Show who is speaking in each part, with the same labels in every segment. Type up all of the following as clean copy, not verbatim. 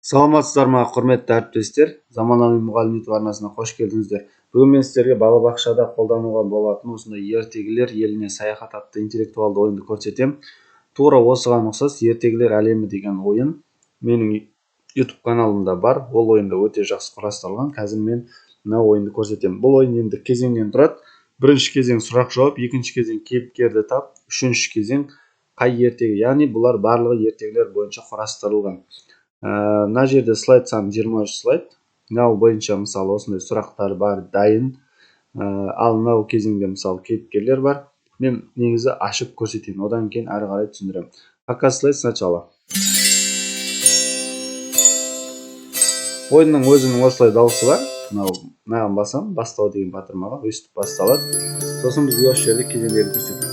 Speaker 1: Саламатсыздар ма, құрметті әріптестер? Заманауи мұғалім ютуб арнасына қош келдіңіздер. Бүгін мен сіздерге балабақшада қолдануға болатын осындай ертегілер еліне саяхат атты интеллектуалды ойынды көрсетем. Тура осыған ұқсас ертегілер әлемі деген ойын менің ютуб каналымда бар. Ол ойында өте жақсы құрастырылған. Қазір мен мына ойынды көрсетем. Бұл ойын енді кезеңнен тұрады. Бірінші кезең сұрақ жауап, екінші кезең кейіпкерді тап, үшінші кезең қай ертегі. Яғни бұлар барлығы ертегілер бойынша құрастырылған. Мына жерде слайд саны 23 слайд. Мынау бойынша мысалы осындай сұрақтар бар, дайын. Ал мынау кезеңде мысалы кейіпкерлер бар. Мен негізі ашып көрсетейін, одан кейін әрі қарай түсіндірем. Показывай сначала. Ойынның өзінің осылай дауысы бар. Мынаған басам, бастау деген батырмаға өстіп басталады. Сосын біз осы жерде кезеңдерді көрсетеміз.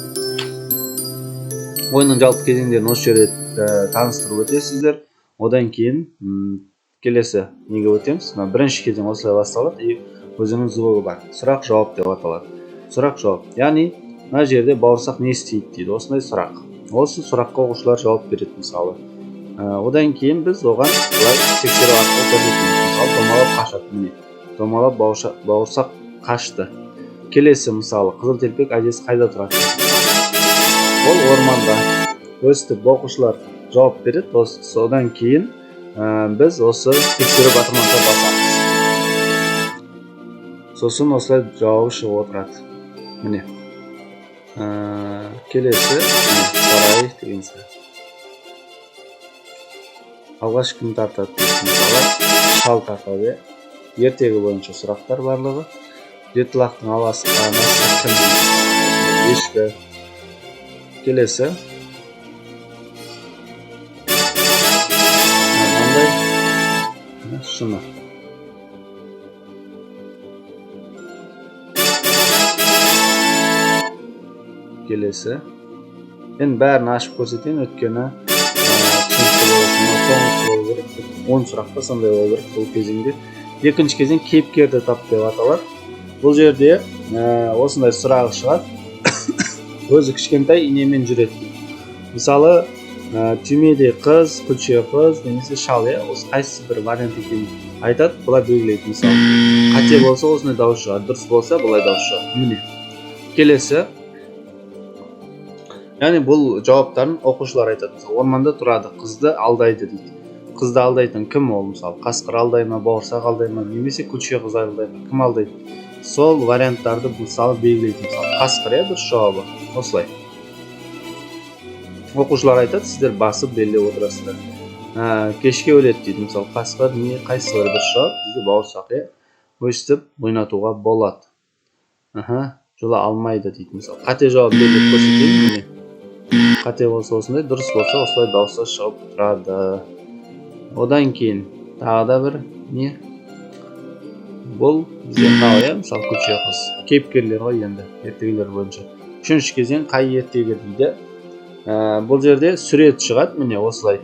Speaker 1: Ойынның жалпы кезеңдерін осы жерде таныстырып өтесіздер. Одан кейін келесі неге өтеміз. Бірінші кезең осылай басталады и өзінің звугы бар. Сұрақ жауап деп аталады. Сұрақ жауап. Яғни мына жерде бауырсақ не істейді дейді. Осындай сұрақ. Осы сұраққа оқушылар жауап береді мысалы. Одан кейін біз оған былай тексеру арқылы көрсетеміз. Мысалы домалап қашады. Міне. Домалап бауырсақ қашты. Келесі мысалы қызыл телпек әжесі қайда тұрады? Ол орманда. Өстіп оқушылар жауап береді. Содан кейін біз осы тексеру батырмаға басамыз. Сосын осылай жауабы шығып отырады. Міне. Келесі сарай деген сияқты. Алғаш кім тартады дейсің мысалы, шал тартады. Ертегі бойынша сұрақтар барлығы. Жетілақтың анасы кім? Ешкі. Келесі. Шыны. Келесі. Мен бәрін ашып көрсетейін, өткені 10 сұрақта сондай болу керек бұл кезеңде. Екінші кезең кейіпкерді тап деп аталады. Бұл жерде осындай сұрағы шығады. Өзі кішкентай инемен жүреді. Мысалы түймедей қыз, күлше қыз, немесе шал, осы қайсысы бір вариант екенін айтады, бұлай белгілейді. Мысалы, қате болса осындай дауыс шығады, дұрыс болса бұлай дауыс шығады. Міне. Келесі. Яғни бұл жауаптарын оқушылар айтады. Мысалы, орманда тұрады, қызды алдайды дейді. Қызды алдайтын кім ол? Мысалы, қасқыр алдай ма, бауырсақ алдай ма, немесе күлше қыз алдай ма, кім алдайды? Сол варианттарды мысалы белгілейді. Мысалы, қасқыр дұрыс жауабы. Осылай. Оқушылар айтады, сіздер басып белгілеп отырасыздар. Кешке өледі дейді. Мысалы, қасқыр не, қайсысы бар дұрыс жауап? Бізде бауырсақ, өстіп ойнатуға болады. Жола алмайды дейді. Мысалы, қате жауап белгілеп көрсетейін. Қате болса осындай, дұрыс болса осылай дауысы шығып тұрады. Одан кейін тағы да бір не? Бұл бізде мынау, мысалы, күлше қыз. Кейіпкерлер ғой енді, ертегілер бойынша. Үшінші кезең қай ертегі дейді. Бұл жерде сурет шығады, міне осылай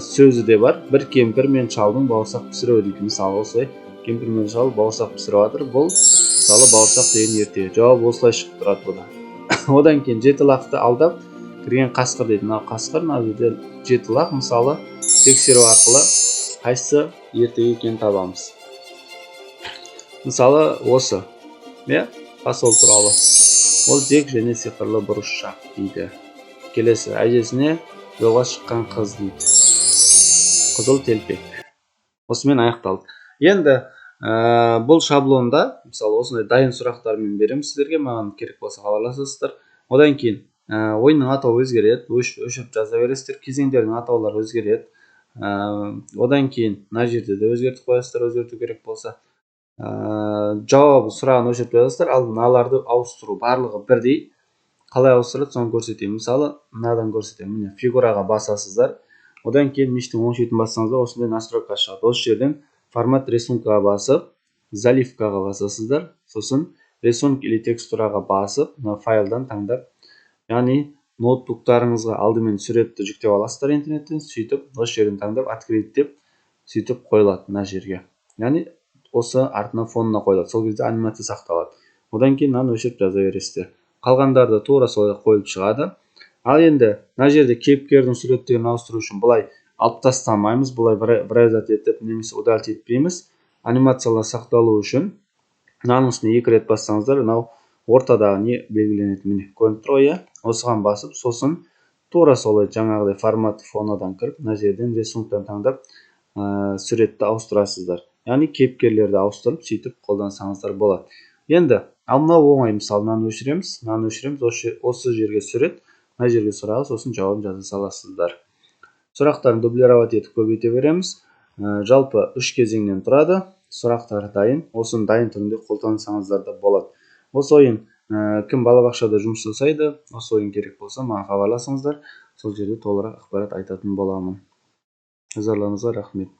Speaker 1: сөзі де бар. Бір кемпір мен шалдың бауырсақ пісіруі дейді. Мысалы осылай кемпір мен шал бауырсақ пісіріп жатыр. Бұл мысалы бауырсақ деген ертегі. Жауап осылай шығып тұрады бұда. Одан кейін жетілақты алдап кірген қасқыр дейді. Мынау қасқыр, мына жерде жетілақ мысалы тексеру арқылы қайсы ертегі екенін табамыз. Мысалы осы, фасол туралы. Ол жек және сиқырлы бұрышақ дейді. Келесі, әжесіне жолға шыққан қыз дейді. Қызыл телпек. Осымен аяқталды. Енді бұл шаблонда, мысалы осындай дайын сұрақтармен берем сіздерге, маған керек болса хабарласасыздар. Одан кейін ойынның атауы өзгереді, өшіріп жаза бересіздер, кезеңдердің атаулары өзгереді. Одан кейін мына жерде де өзгертіп қоясыздар, өзгерту керек болса. Жауабы сұрағын өшіріп жазасыздар, ал мыналарды ауыстыру барлығы бірдей. Қалай ауыстырады, соны көрсетейін. Мысалы, мынадан көрсетейін. Міне фигураға басасыздар. Одан кейін миштің оң шетін бассаңыздар, осындай настройка шығады. Осы жерден формат рисункаға басып, заливкаға басасыздар. Сосын рисунок или текстураға басып, файлдан таңдап, яғни ноутбуктарыңызға алдымен суретті жүктеп аласыздар интернеттен, сөйтіп осы жерден таңдап открыть деп сөйтіп қойылады мына жерге. Яғни осы артына фонына қойылады. Сол кезде анимация сақталады. Одан кейін мынаны өшіріп жаза бересіздер. Қалғандарды тура солай қойылып шығады. Ал енді мына жерде кейіпкердің суреттерін ауыстыру үшін былай алып тастамаймыз, бұлай біраз етіп немесе удалить етпейміз. Анимациялар сақталу үшін мынаның үстіне 2 рет бассаңыздар, мынау ортадағы не белгіленеді, міне көрініп тұр ғой. Осыған басып, сосын тура солай жаңағыдай формат фонадан кіріп, мына жерден рисунктан таңдап суретті ауыстырасыздар. Яғни кейіпкерлерді ауыстырып, сөйтіп қолдансаңыздар болады. Енді мынау оңай, мысалы мынаны өшіреміз, осы жерге сурет, мына жерге сұрағы, сосын жауабын жаза саласыздар. Сұрақтарын дублировать етіп көбейте береміз. Жалпы 3 кезеңнен тұрады. Сұрақтар дайын, осыны дайын түрінде қолдансаңыздар да болады. Осы ойын кім балабақшада жұмыс жасайды, осы ойын керек болса, маған хабарласыңыздар, сол жерде толығырақ ақпарат айтатын боламын. Назарларыңызға рахмет.